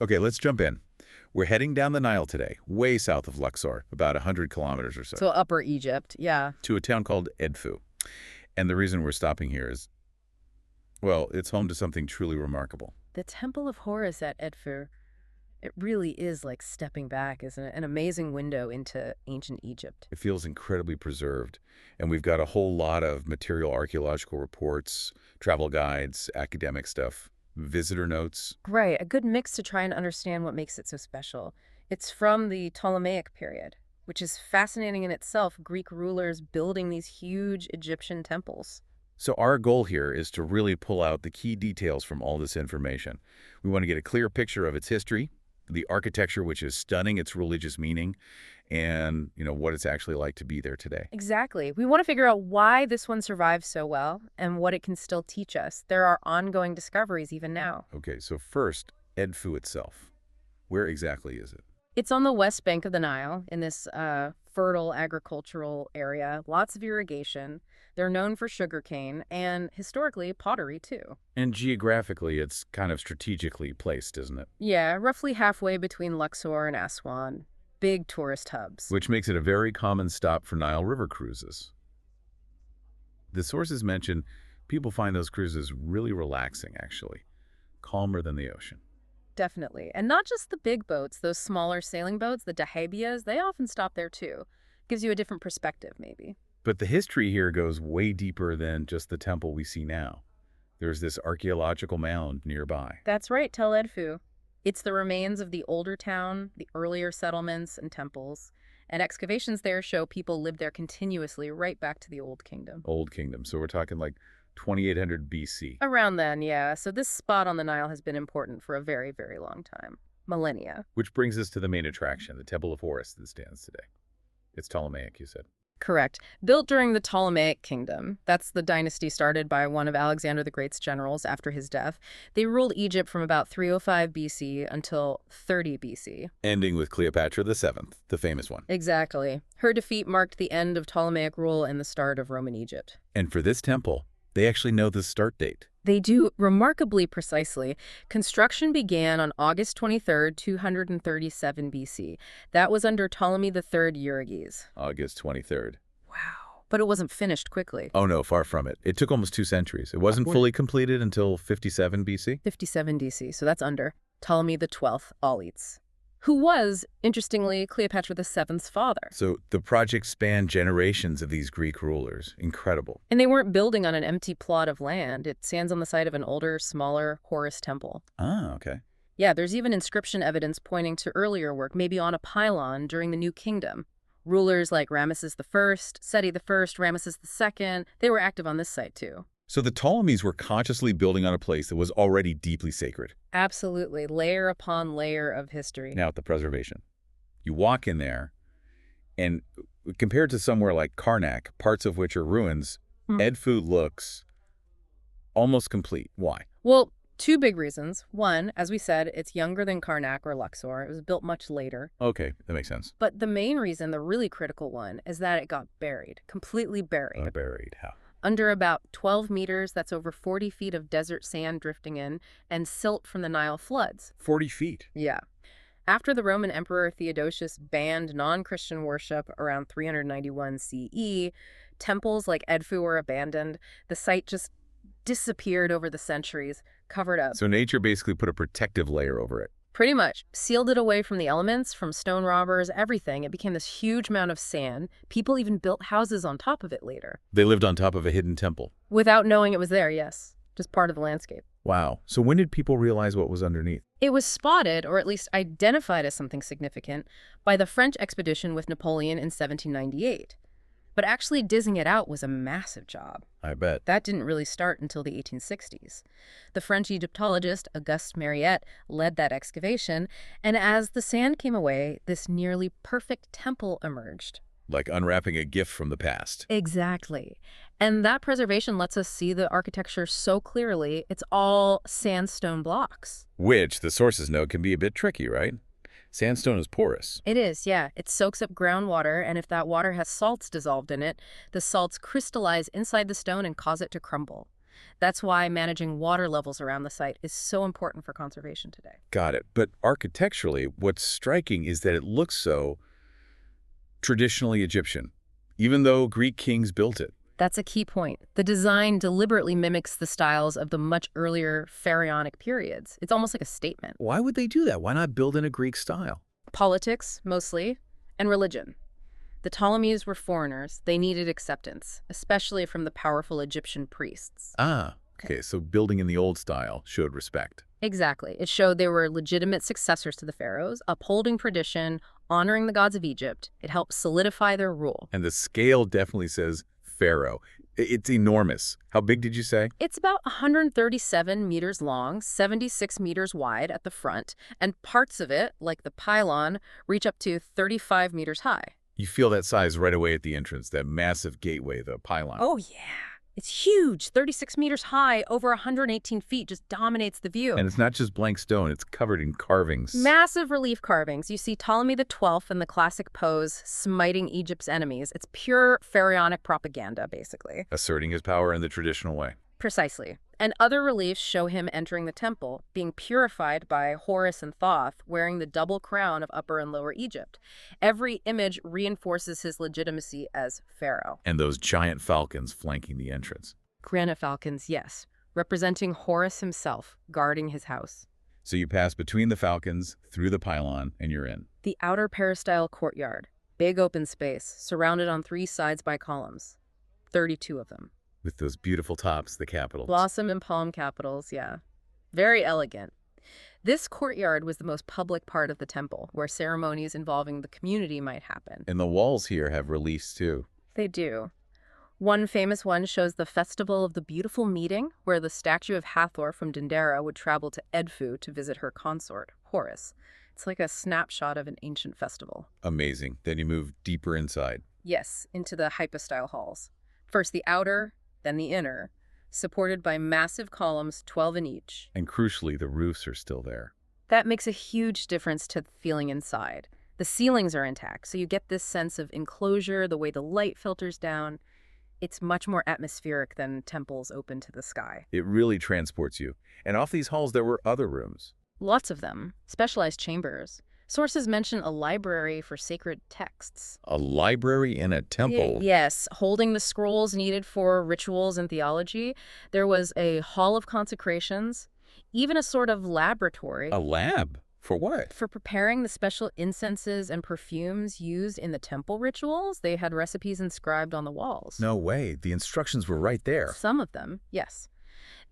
Okay, let's jump in. We're heading down the Nile today, way south of Luxor, about 100 kilometers or so, So Upper Egypt, yeah. to a town called Edfu. And the reason we're stopping here is, well, it's home to something truly remarkable. The Temple of Horus at Edfu, it really is like stepping back, isn't it? An amazing window into ancient Egypt. It feels incredibly preserved, and we've got a whole lot of material archaeological reports, travel guides, academic stuff, visitor notes. Right, a good mix to try and understand what makes it so special. It's from the Ptolemaic period, which is fascinating in itself, Greek rulers building these huge Egyptian temples. So our goal here is to really pull out the key details from all this information. We want to get a clear picture of its history, the architecture, which is stunning, its religious meaning, and, what it's actually like to be there today. Exactly. We want to figure out why this one survives so well and what it can still teach us. There are ongoing discoveries even now. Okay, so first, Edfu itself. Where exactly is it? It's on the west bank of the Nile in this fertile agricultural area, lots of irrigation. They're known for sugarcane and historically pottery too. And geographically, it's kind of strategically placed, isn't it? Yeah, roughly halfway between Luxor and Aswan. Big tourist hubs. Which makes it a very common stop for Nile River cruises. The sources mention people find those cruises really relaxing, actually. Calmer than the ocean. Definitely. And not just the big boats, those smaller sailing boats, the dahabias, they often stop there too. Gives you a different perspective, maybe. But the history here goes way deeper than just the temple we see now. There's this archaeological mound nearby. That's right, Tel Edfu. It's the remains of the older town, the earlier settlements and temples. And excavations there show people lived there continuously right back to the Old Kingdom. Old Kingdom. So we're talking like 2800 BC. Around then, yeah. So this spot on the Nile has been important for a very, very long time. Millennia. Which brings us to the main attraction, the Temple of Horus that stands today. It's Ptolemaic, you said. Correct. Built during the Ptolemaic kingdom. That's the dynasty started by one of Alexander the Great's generals after his death. They ruled Egypt from about 305 BC until 30 BC. Ending with Cleopatra VII, the famous one. Exactly. Her defeat marked the end of Ptolemaic rule and the start of Roman Egypt. And for this temple, they actually know the start date. They do remarkably precisely. Construction began on August 23rd, 237 BC. That was under Ptolemy III Euergetes. August 23rd. Wow. But it wasn't finished quickly. Oh no, far from it. It took almost 2 centuries. It wasn't fully completed until 57 BC? 57 BC, so that's under Ptolemy XII Auletes, who was, interestingly, Cleopatra VII's father. So the project spanned generations of these Greek rulers. Incredible. And they weren't building on an empty plot of land. It stands on the site of an older, smaller Horus temple. Ah, okay. Yeah, there's even inscription evidence pointing to earlier work, maybe on a pylon during the New Kingdom. Rulers like Ramesses I, Seti I, Ramesses II, they were active on this site too. So the Ptolemies were consciously building on a place that was already deeply sacred. Absolutely, layer upon layer of history. Now, the preservation. You walk in there, and compared to somewhere like Karnak, parts of which are ruins, Edfu looks almost complete. Why? Well, 2 big reasons. One, as we said, it's younger than Karnak or Luxor. It was built much later. Okay, that makes sense. But the main reason, the really critical one, is that it got buried, completely buried. Buried, how? Under about 12 meters, that's over 40 feet of desert sand drifting in, and silt from the Nile floods. 40 feet? Yeah. After the Roman Emperor Theodosius banned non-Christian worship around 391 CE, temples like Edfu were abandoned. The site just disappeared over the centuries, covered up. So nature basically put a protective layer over it. Pretty much. Sealed it away from the elements, from stone robbers, everything. It became this huge mound of sand. People even built houses on top of it later. They lived on top of a hidden temple. Without knowing it was there, yes. Just part of the landscape. Wow. So when did people realize what was underneath? It was spotted, or at least identified as something significant, by the French expedition with Napoleon in 1798. But actually dizzing it out was a massive job. I bet. That didn't really start until the 1860s. The French Egyptologist Auguste Mariette led that excavation, and as the sand came away, this nearly perfect temple emerged. Like unwrapping a gift from the past. Exactly. And that preservation lets us see the architecture so clearly. It's all sandstone blocks. Which, the sources note, can be a bit tricky, right? Sandstone is porous. It is, yeah. It soaks up groundwater, and if that water has salts dissolved in it, the salts crystallize inside the stone and cause it to crumble. That's why managing water levels around the site is so important for conservation today. Got it. But architecturally, what's striking is that it looks so traditionally Egyptian, even though Greek kings built it. That's a key point. The design deliberately mimics the styles of the much earlier pharaonic periods. It's almost like a statement. Why would they do that? Why not build in a Greek style? Politics, mostly, and religion. The Ptolemies were foreigners. They needed acceptance, especially from the powerful Egyptian priests. Ah, okay, so building in the old style showed respect. Exactly. It showed they were legitimate successors to the pharaohs, upholding tradition, honoring the gods of Egypt. It helped solidify their rule. And the scale definitely says pharaoh. It's enormous. How big did you say? It's about 137 meters long, 76 meters wide at the front, and parts of it, like the pylon, reach up to 35 meters high. You feel that size right away at the entrance, that massive gateway, the pylon. Oh, yeah. It's huge. 36 meters high, over 118 feet, just dominates the view. And it's not just blank stone, it's covered in carvings. Massive relief carvings. You see Ptolemy XII in the classic pose, smiting Egypt's enemies. It's pure pharaonic propaganda, basically. Asserting his power in the traditional way. Precisely. And other reliefs show him entering the temple, being purified by Horus and Thoth, wearing the double crown of Upper and Lower Egypt. Every image reinforces his legitimacy as pharaoh. And those giant falcons flanking the entrance. Granite falcons, yes, representing Horus himself, guarding his house. So you pass between the falcons, through the pylon, and you're in. The outer peristyle courtyard, big open space, surrounded on 3 sides by columns. 32 of them. With those beautiful tops, the capitals. Blossom and palm capitals, yeah. Very elegant. This courtyard was the most public part of the temple, where ceremonies involving the community might happen. And the walls here have reliefs too. They do. One famous one shows the Festival of the Beautiful Meeting, where the statue of Hathor from Dendera would travel to Edfu to visit her consort, Horus. It's like a snapshot of an ancient festival. Amazing. Then you move deeper inside. Yes, into the hypostyle halls. First the outer, then the inner, supported by massive columns, 12 in each. And crucially, the roofs are still there. That makes a huge difference to the feeling inside. The ceilings are intact, so you get this sense of enclosure, the way the light filters down. It's much more atmospheric than temples open to the sky. It really transports you. And off these halls, there were other rooms. Lots of them, specialized chambers. Sources mention a library for sacred texts. A library in a temple? Yes, holding the scrolls needed for rituals and theology. There was a hall of consecrations, even a sort of laboratory. A lab? For what? For preparing the special incenses and perfumes used in the temple rituals. They had recipes inscribed on the walls. No way. The instructions were right there. Some of them, yes.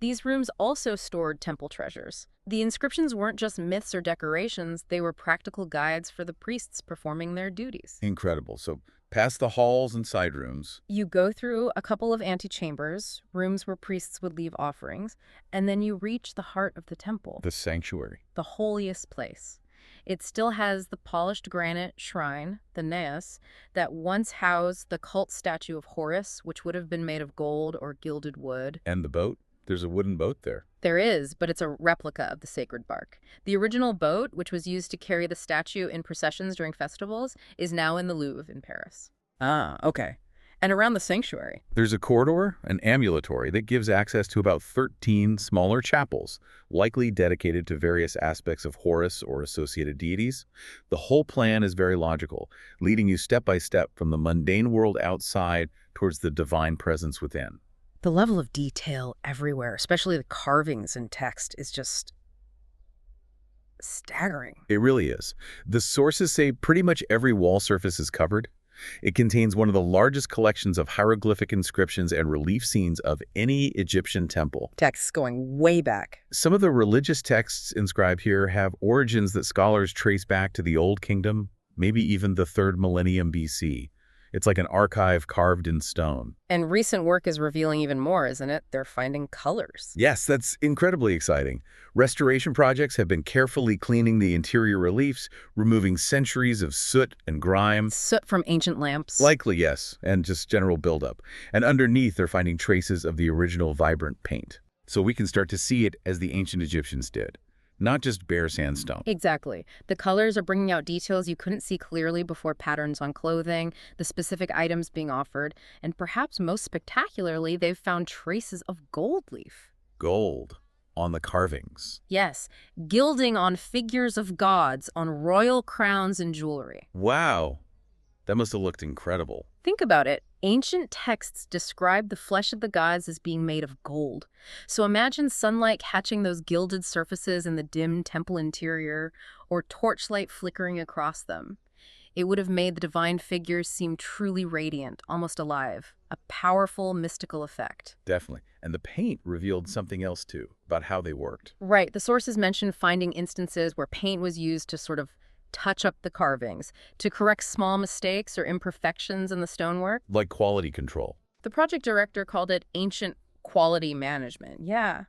These rooms also stored temple treasures. The inscriptions weren't just myths or decorations, they were practical guides for the priests performing their duties. Incredible. So past the halls and side rooms. You go through a couple of antechambers, rooms where priests would leave offerings, and then you reach the heart of the temple. The sanctuary. The holiest place. It still has the polished granite shrine, the naos, that once housed the cult statue of Horus, which would have been made of gold or gilded wood. And the boat? There's a wooden boat there. There is, but it's a replica of the sacred bark. The original boat, which was used to carry the statue in processions during festivals, is now in the Louvre in Paris. Ah, okay. And around the sanctuary. There's a corridor, an ambulatory, that gives access to about 13 smaller chapels, likely dedicated to various aspects of Horus or associated deities. The whole plan is very logical, leading you step by step from the mundane world outside towards the divine presence within. The level of detail everywhere, especially the carvings and text, is just staggering. It really is. The sources say pretty much every wall surface is covered. It contains one of the largest collections of hieroglyphic inscriptions and relief scenes of any Egyptian temple. Texts going way back. Some of the religious texts inscribed here have origins that scholars trace back to the Old Kingdom, maybe even the 3rd millennium BC. It's like an archive carved in stone. And recent work is revealing even more, isn't it? They're finding colors. Yes, that's incredibly exciting. Restoration projects have been carefully cleaning the interior reliefs, removing centuries of soot and grime. Soot from ancient lamps. Likely, yes, and just general buildup. And underneath, they're finding traces of the original vibrant paint. So we can start to see it as the ancient Egyptians did. not just bare sandstone. Exactly. The colors are bringing out details you couldn't see clearly before: patterns on clothing, the specific items being offered, and perhaps most spectacularly, they've found traces of gold leaf. Gold on the carvings. Yes, gilding on figures of gods on royal crowns and jewelry. Wow, that must have looked incredible. Think about it. Ancient texts describe the flesh of the gods as being made of gold. So imagine sunlight catching those gilded surfaces in the dim temple interior, or torchlight flickering across them. It would have made the divine figures seem truly radiant, almost alive. A powerful, mystical effect. Definitely. And the paint revealed something else too, about how they worked. Right. The sources mention finding instances where paint was used to sort of touch up the carvings, to correct small mistakes or imperfections in the stonework. Like quality control. The project director called it ancient quality management. Yeah.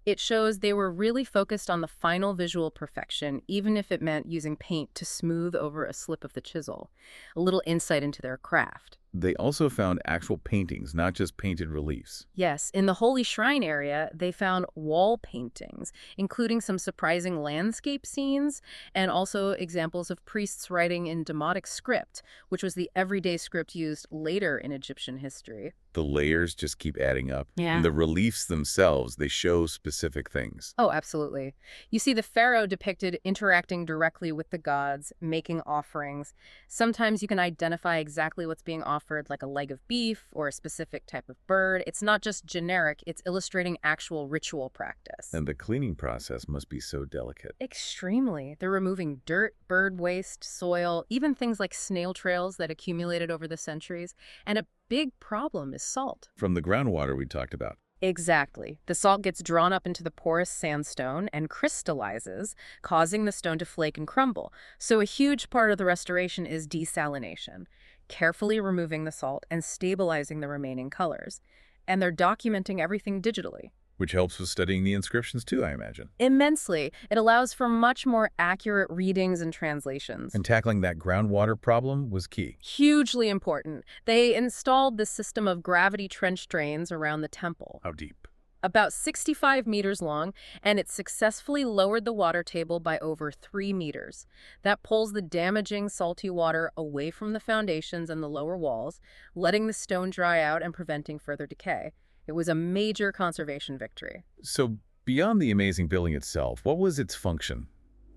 It shows they were really focused on the final visual perfection, even if it meant using paint to smooth over a slip of the chisel. A little insight into their craft. They also found actual paintings, not just painted reliefs. Yes, in the Holy Shrine area, they found wall paintings, including some surprising landscape scenes, and also examples of priests writing in Demotic script, which was the everyday script used later in Egyptian history. The layers just keep adding up. Yeah. And the reliefs themselves, they show specific things. Oh, absolutely. You see the pharaoh depicted interacting directly with the gods, making offerings. Sometimes you can identify exactly what's being offered, like a leg of beef or a specific type of bird. It's not just generic, it's illustrating actual ritual practice. And the cleaning process must be so delicate. Extremely. They're removing dirt, bird waste, soil, even things like snail trails that accumulated over the centuries. And a big problem is salt. From the groundwater we talked about. Exactly. The salt gets drawn up into the porous sandstone and crystallizes, causing the stone to flake and crumble. So a huge part of the restoration is desalination, carefully removing the salt and stabilizing the remaining colors. And they're documenting everything digitally. Which helps with studying the inscriptions too, I imagine. Immensely. It allows for much more accurate readings and translations. And tackling that groundwater problem was key. Hugely important. They installed this system of gravity trench drains around the temple. How deep? About 65 meters long, and it successfully lowered the water table by over 3 meters. That pulls the damaging salty water away from the foundations and the lower walls, letting the stone dry out and preventing further decay. It was a major conservation victory. So beyond the amazing building itself, what was its function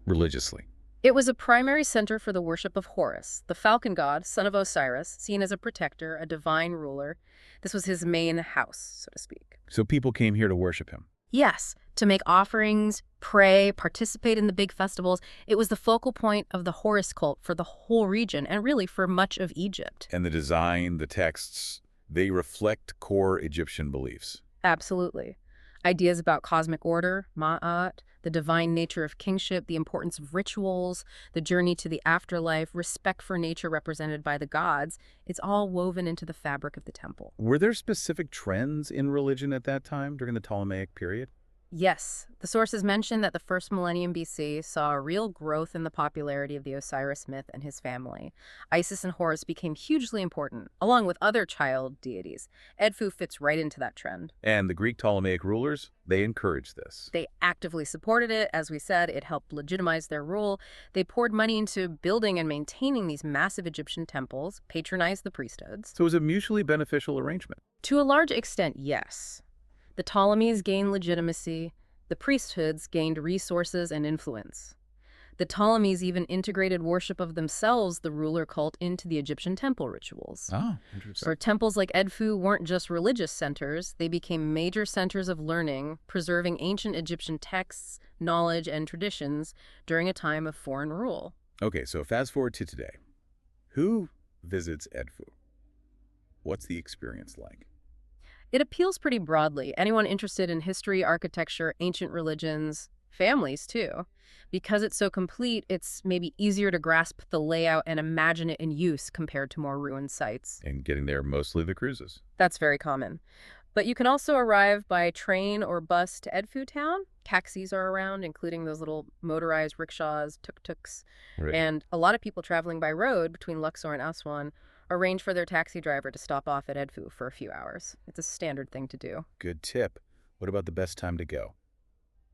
religiously? It was a primary center for the worship of Horus, the falcon god, son of Osiris, seen as a protector, a divine ruler. This was his main house, so to speak. So people came here to worship him. Yes, to make offerings, pray, participate in the big festivals. It was the focal point of the Horus cult for the whole region and really for much of Egypt. And the design, the texts, they reflect core Egyptian beliefs. Absolutely. Ideas about cosmic order, ma'at, the divine nature of kingship, the importance of rituals, the journey to the afterlife, respect for nature represented by the gods, it's all woven into the fabric of the temple. Were there specific trends in religion at that time during the Ptolemaic period? Yes, the sources mention that the first millennium BC saw a real growth in the popularity of the Osiris myth and his family. Isis and Horus became hugely important, along with other child deities. Edfu fits right into that trend. And the Greek Ptolemaic rulers, they encouraged this. They actively supported it. As we said, it helped legitimize their rule. They poured money into building and maintaining these massive Egyptian temples, patronized the priesthoods. So it was a mutually beneficial arrangement. To a large extent, yes. The Ptolemies gained legitimacy. The priesthoods gained resources and influence. The Ptolemies even integrated worship of themselves, the ruler cult, into the Egyptian temple rituals. Oh, interesting. So temples like Edfu weren't just religious centers. They became major centers of learning, preserving ancient Egyptian texts, knowledge, and traditions during a time of foreign rule. Okay, so fast forward to today. Who visits Edfu? What's the experience like? It appeals pretty broadly. Anyone interested in history, architecture, ancient religions, families too. Because it's so complete, it's maybe easier to grasp the layout and imagine it in use compared to more ruined sites. And getting there, mostly the cruises. That's very common. But you can also arrive by train or bus to Edfu town. Taxis are around, including those little motorized rickshaws, tuk-tuks. Right. And a lot of people traveling by road between Luxor and Aswan arrange for their taxi driver to stop off at Edfu for a few hours. It's a standard thing to do. Good tip. What about the best time to go?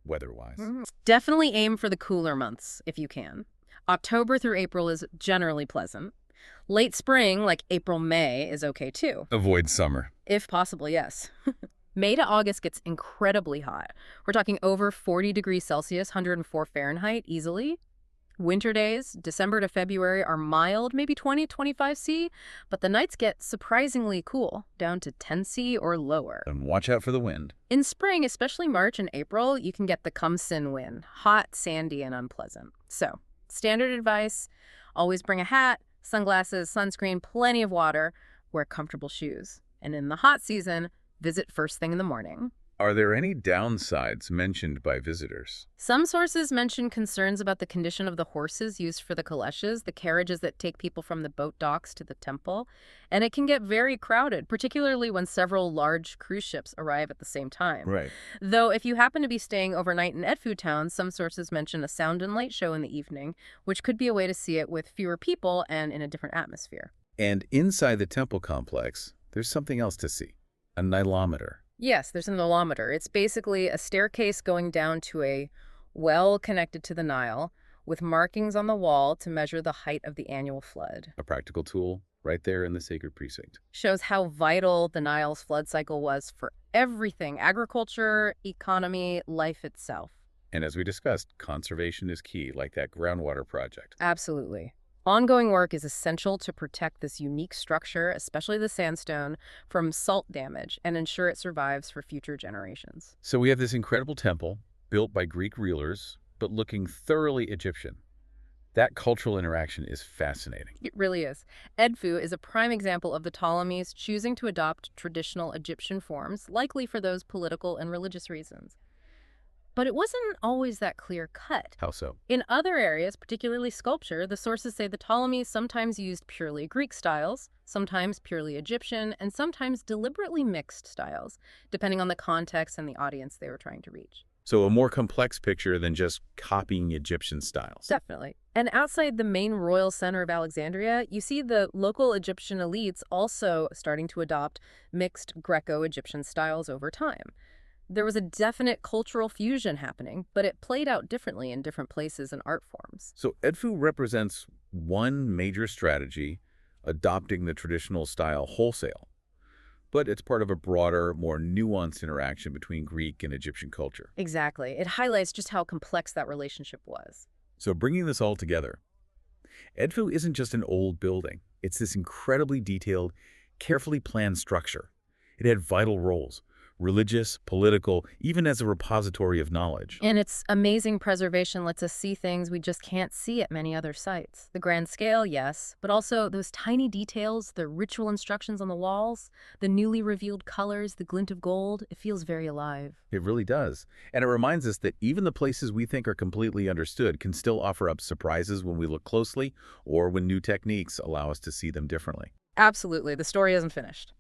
weather-wise? Definitely aim for the cooler months if you can. October through April is generally pleasant. Late spring, like April, May, is okay too. Avoid summer. If possible, yes. May to August gets incredibly hot. We're talking over 40 degrees Celsius, 104 Fahrenheit, easily. Winter days, December to February, are mild, maybe 20, 25 C, but the nights get surprisingly cool, down to 10 C or lower. And watch out for the wind. In spring, especially March and April, you can get the come-sin wind, hot, sandy, and unpleasant. So, standard advice, always bring a hat, sunglasses, sunscreen, plenty of water, wear comfortable shoes. And in the hot season, visit first thing in the morning. Are there any downsides mentioned by visitors? Some sources mention concerns about the condition of the horses used for the kaleshes, the carriages that take people from the boat docks to the temple, and it can get very crowded, particularly when several large cruise ships arrive at the same time. Right. Though if you happen to be staying overnight in Edfu town, some sources mention a sound and light show in the evening, which could be a way to see it with fewer people and in a different atmosphere. And inside the temple complex, there's something else to see. A nilometer. Yes, there's a nilometer. It's basically a staircase going down to a well connected to the Nile with markings on the wall to measure the height of the annual flood. A practical tool right there in the sacred precinct. Shows how vital the Nile's flood cycle was for everything: agriculture, economy, life itself. And as we discussed, conservation is key, like that groundwater project. Absolutely. Ongoing work is essential to protect this unique structure, especially the sandstone, from salt damage and ensure it survives for future generations. So we have this incredible temple built by Greek rulers, but looking thoroughly Egyptian. That cultural interaction is fascinating. It really is. Edfu is a prime example of the Ptolemies choosing to adopt traditional Egyptian forms, likely for those political and religious reasons. But it wasn't always that clear-cut. How so? In other areas, particularly sculpture, the sources say the Ptolemies sometimes used purely Greek styles, sometimes purely Egyptian, and sometimes deliberately mixed styles, depending on the context and the audience they were trying to reach. So a more complex picture than just copying Egyptian styles. Definitely. And outside the main royal center of Alexandria, you see the local Egyptian elites also starting to adopt mixed Greco-Egyptian styles over time. There was a definite cultural fusion happening, but it played out differently in different places and art forms. So Edfu represents one major strategy, adopting the traditional style wholesale. But it's part of a broader, more nuanced interaction between Greek and Egyptian culture. Exactly. It highlights just how complex that relationship was. So bringing this all together, Edfu isn't just an old building. It's this incredibly detailed, carefully planned structure. It had vital roles: religious, political, even as a repository of knowledge. And its amazing preservation lets us see things we just can't see at many other sites. The grand scale, yes, but also those tiny details, the ritual instructions on the walls, the newly revealed colors, the glint of gold. It feels very alive. It really does. And it reminds us that even the places we think are completely understood can still offer up surprises when we look closely or when new techniques allow us to see them differently. Absolutely. The story isn't finished.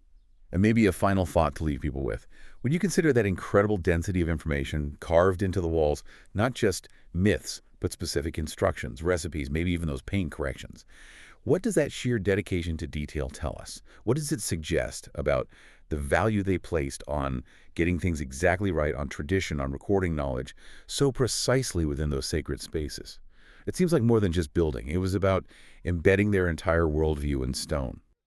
And maybe a final thought to leave people with. When you consider that incredible density of information carved into the walls, not just myths, but specific instructions, recipes, maybe even those paint corrections, what does that sheer dedication to detail tell us? What does it suggest about the value they placed on getting things exactly right, on tradition, on recording knowledge, so precisely within those sacred spaces? It seems like more than just building. It was about embedding their entire worldview in stone.